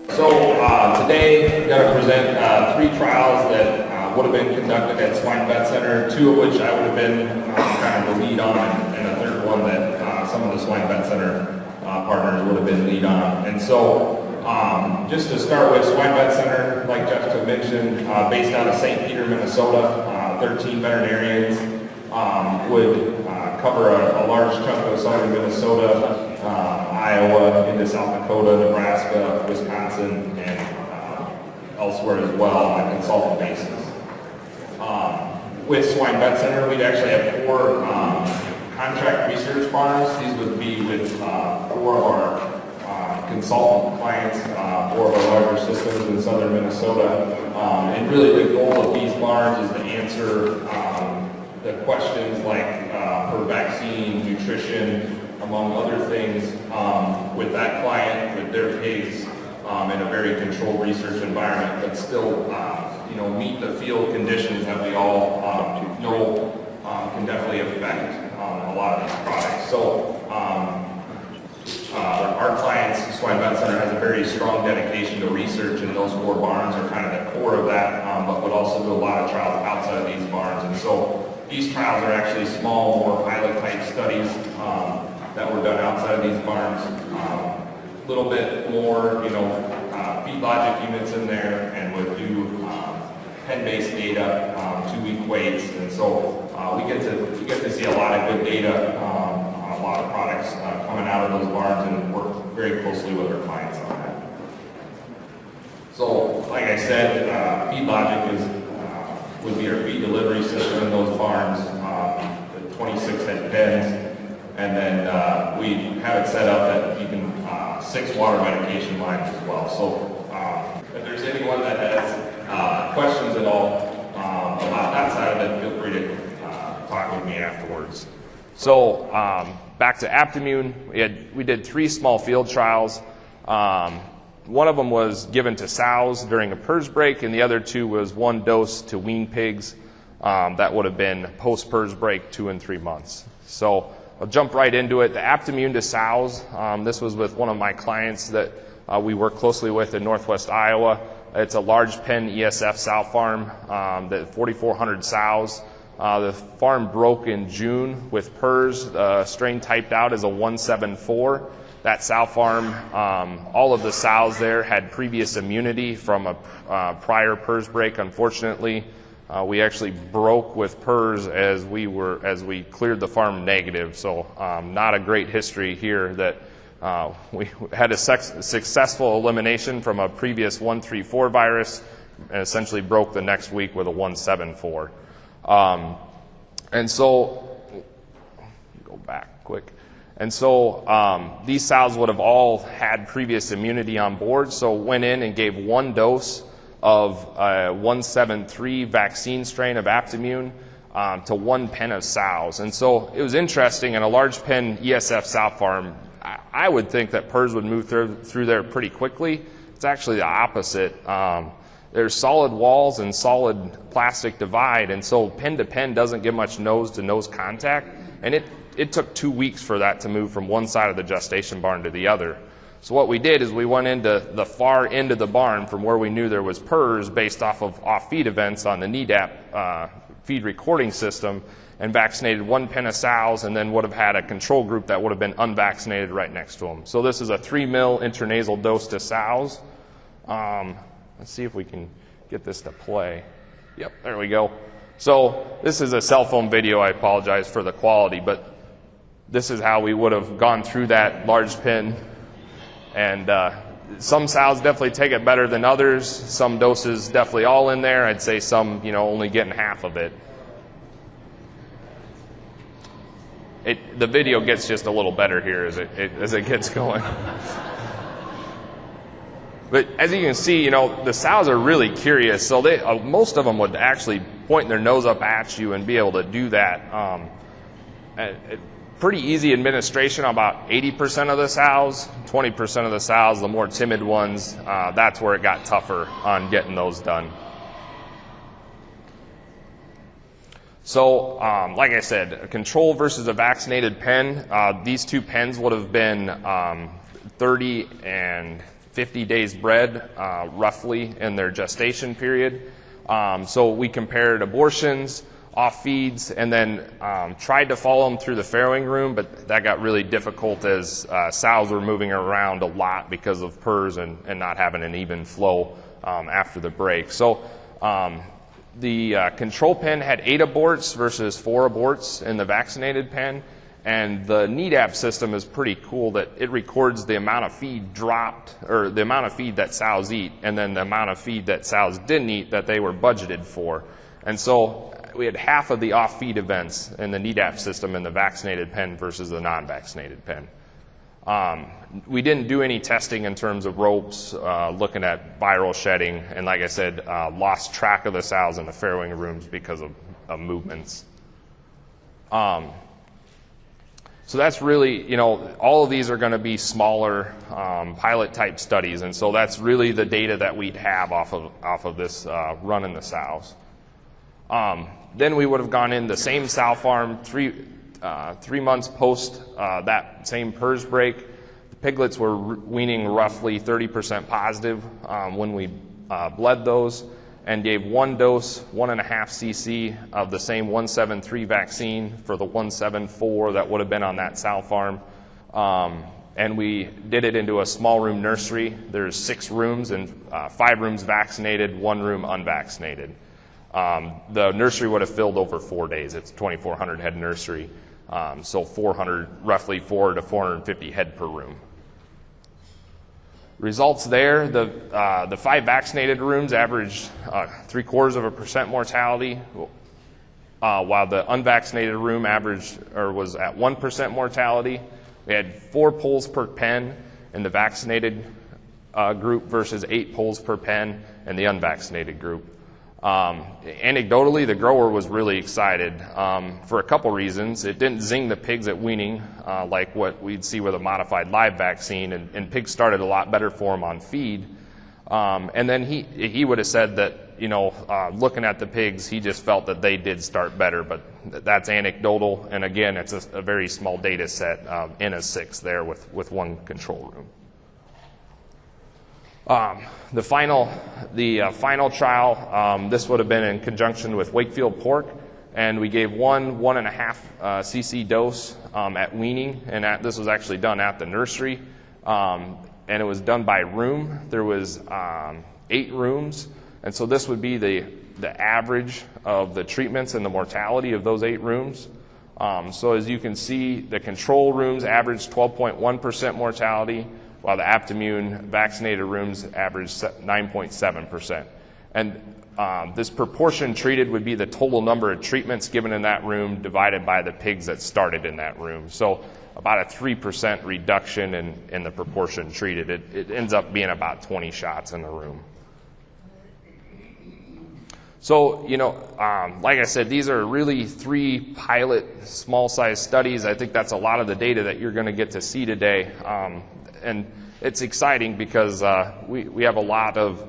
So today I'm going to present 3 trials that would have been conducted at Swine Vet Center, 2 of which I would have been kind of the lead on, and a third one that some of the Swine Vet Center partners would have been lead on. And so just to start with, Swine Vet Center, like Jessica mentioned, based out of St. Peter, Minnesota, 13 veterinarians, would cover a large chunk of southern Minnesota, Iowa, into South Dakota, Nebraska, Wisconsin, and elsewhere as well on a consultant basis. With Swine Vet Center, we'd actually have 4 contract research barns. These would be with 4 of our consultant clients, 4 of our larger systems in southern Minnesota. And really the goal of these barns is to answer the questions like for vaccine, nutrition, among other things, with that client, with their pigs, in a very controlled research environment, but still, meet the field conditions that we all know can definitely affect a lot of these products. So, our clients, Swine Vet Center, has a very strong dedication to research, and those 4 barns are kind of the core of that, but would also do a lot of trials outside of these barns. And so, these trials are actually small, more pilot-type studies that were done outside of these barns. A little bit more, feed logic units in there, and would do pen-based data, 2-week weights, and so we get to see a lot of good data on a lot of products coming out of those barns, and work very closely with our clients on that. So, like I said, feed logic would be our feed delivery system in those barns, the 26 head pens, and then we have it set up that you can 6 water medication lines as well. So if there's anyone that has questions at all about that side of it, feel free to talk with me afterwards. So back to Aptimmune, we did 3 small field trials. One of them was given to sows during a PRRS break, and the other 2 was 1 dose to wean pigs. That would have been post-PRRS break, 2 and 3 months. So I'll jump right into it. The Aptimmune to sows, this was with one of my clients that we work closely with in Northwest Iowa. It's a large pen ESF sow farm, the 4,400 sows. The farm broke in June with PRRS. The strain typed out as a 174. That sow farm, all of the sows there had previous immunity from a prior PRRS break. Unfortunately, we actually broke with PRRS as we cleared the farm negative. So not a great history here that we had a successful elimination from a previous 134 virus and essentially broke the next week with a 174. And so, go back quick. And so these sows would have all had previous immunity on board, so went in and gave 1 dose of 173 vaccine strain of Aptimmune to 1 pen of sows. And so it was interesting, in a large pen ESF sow farm, I would think that PRRS would move through there pretty quickly. It's actually the opposite. There's solid walls and solid plastic divide, and so pen to pen doesn't get much nose-to-nose contact, and it took 2 weeks for that to move from one side of the gestation barn to the other. So what we did is we went into the far end of the barn from where we knew there was PRRS based off of off-feed events on the NEDAP feed recording system, and vaccinated 1 pen of sows, and then would have had a control group that would have been unvaccinated right next to them. So this is a 3 ml intranasal dose to sows. Let's see if we can get this to play. Yep, there we go. So this is a cell phone video. I apologize for the quality, but this is how we would have gone through that large pen. And some sows definitely take it better than others. Some doses definitely all in there. I'd say some, only getting half of it. The video gets just a little better here as it gets going. But as you can see, the sows are really curious. So most of them would actually point their nose up at you and be able to do that. Pretty easy administration on about 80% of the sows. 20% of the sows, the more timid ones, that's where it got tougher on getting those done. So, like I said, a control versus a vaccinated pen. These 2 pens would have been 30 and 50 days bred, roughly, in their gestation period. So we compared abortions, off feeds, and then tried to follow them through the farrowing room, but that got really difficult as sows were moving around a lot because of PRRS and not having an even flow after the break. So the control pen had 8 aborts versus 4 aborts in the vaccinated pen. And the NEDAP system is pretty cool that it records the amount of feed dropped, or the amount of feed that sows eat, and then the amount of feed that sows didn't eat that they were budgeted for. And so we had half of the off-feed events in the NEDAP system in the vaccinated pen versus the non-vaccinated pen. We didn't do any testing in terms of ropes, looking at viral shedding, and like I said, lost track of the sows in the farrowing rooms because of movements. So that's really, you know, all of these are going to be smaller pilot-type studies, and so that's really the data that we'd have off of this run in the sows. Then we would have gone in the same sow farm 3 months post that same PRRS break. The piglets were weaning roughly 30% positive when we bled those, and gave 1 dose, 1.5 cc of the same 173 vaccine for the 174 that would have been on that sow farm. And we did it into a small room nursery. There's 6 rooms, and 5 rooms vaccinated, 1 room unvaccinated. The nursery would have filled over 4 days. It's a 2,400 head nursery, so 400, roughly 400 to 450 head per room. Results there, the 5 vaccinated rooms averaged 0.75% mortality, while the unvaccinated room averaged or was at 1% mortality. We had 4 poles per pen in the vaccinated group versus 8 poles per pen in the unvaccinated group. Anecdotally, the grower was really excited for a couple reasons. It didn't zing the pigs at weaning like what we'd see with a modified live vaccine, and pigs started a lot better for him on feed. And then he would have said that, you know, looking at the pigs, he just felt that they did start better, but that's anecdotal. And again, it's a very small data set, N of 6 there with 1 control room. The final trial, this would have been in conjunction with Wakefield pork, and we gave 1.5 cc dose at weaning, and this was actually done at the nursery, and it was done by room. There was 8 rooms, and so this would be the average of the treatments and the mortality of those 8 rooms. So as you can see, the control rooms averaged 12.1% mortality, while the Aptimmune vaccinated rooms averaged 9.7%. And this proportion treated would be the total number of treatments given in that room divided by the pigs that started in that room. So about a 3% reduction in the proportion treated. It ends up being about 20 shots in the room. So, you know, like I said, these are really 3 pilot small-sized studies. I think that's a lot of the data that you're going to get to see today. And it's exciting because we have a lot of,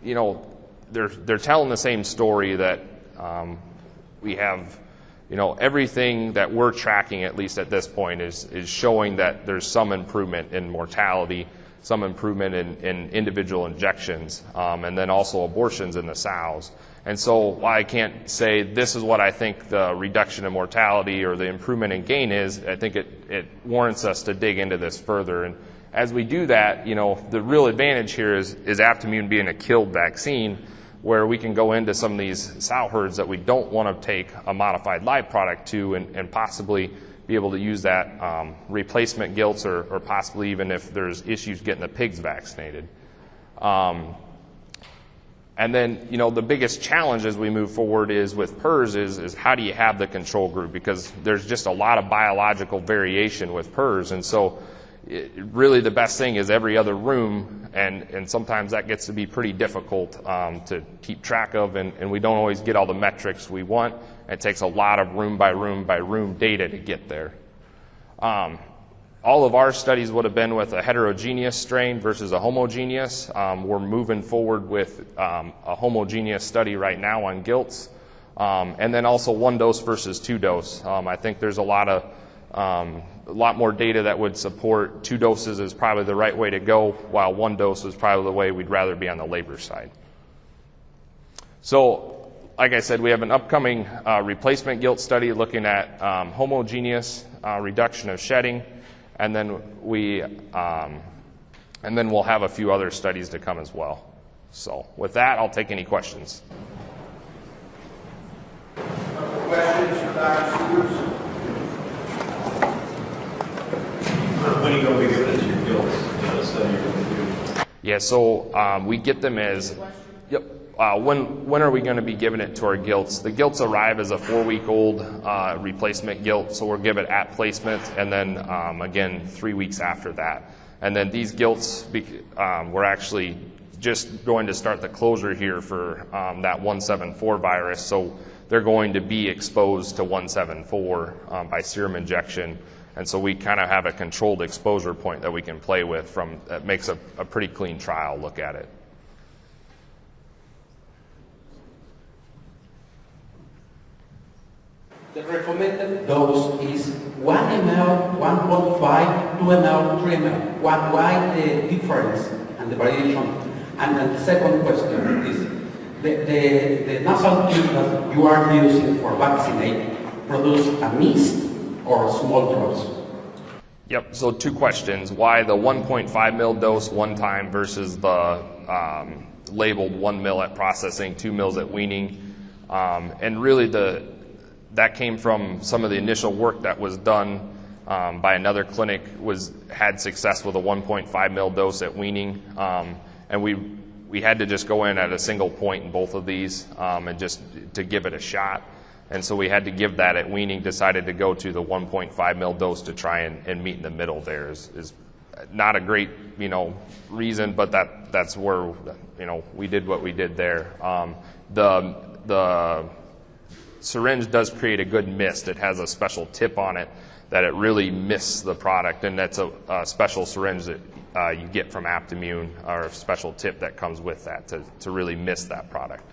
you know, they're telling the same story that we have, you know, everything that we're tracking, at least at this point, is showing that there's some improvement in mortality, some improvement in individual injections, and then also abortions in the sows. And so while I can't say this is what I think the reduction in mortality or the improvement in gain is, I think it warrants us to dig into this further. And as we do that, you know, the real advantage here is Aptimmune being a killed vaccine, where we can go into some of these sow herds that we don't want to take a modified live product to and possibly be able to use that replacement gilts or possibly even if there's issues getting the pigs vaccinated. And then, you know, the biggest challenge as we move forward is with PRRS is how do you have the control group? Because there's just a lot of biological variation with PRRS. And so really the best thing is every other room, and sometimes that gets to be pretty difficult to keep track of, and we don't always get all the metrics we want. It takes a lot of room by room data to get there. All of our studies would have been with a heterogeneous strain versus a homogeneous. We're moving forward with a homogeneous study right now on gilts. And then also 1 dose versus 2 dose. I think there's a lot of a lot more data that would support 2 doses is probably the right way to go, while 1 dose is probably the way we'd rather be on the labor side. So, like I said, we have an upcoming replacement gilt study looking at homogeneous reduction of shedding, and then we'll have a few other studies to come as well. So, with that, I'll take any questions. Questions for Dr. Sievers? When are you going to be giving it to your guilds? The study you're going to do? Yeah, so we get them as, yep. When are we going to be giving it to our gilts? The gilts arrive as a 4-week-old replacement gilt, so we'll give it at placement, and then again 3 weeks after that. And then these gilts, we're actually just going to start the closure here for that 174 virus, so they're going to be exposed to 174 by serum injection. And so we kind of have a controlled exposure point that we can play with that makes a pretty clean trial look at it. The recommended dose is 1 ml, 1.5, 2 ml, 3 ml. Why the difference and the variation? And then the second question is, the nasal tube that you are using for vaccinate produce a mist or small drops? Yep, so 2 questions. Why the 1.5 mil dose one time versus the labeled 1 mil at processing, 2 mils at weaning? And really that came from some of the initial work that was done by another clinic, had success with a 1.5 mil dose at weaning. And we had to just go in at a single point in both of these and just to give it a shot. And so we had to give that at weaning, decided to go to the 1.5 mil dose to try and meet in the middle there. Is not a great, reason, but that's where, we did what we did there. The syringe does create a good mist. It has a special tip on it that it really mists the product, and that's a special syringe that you get from Aptimmune, or a special tip that comes with that to really mist that product.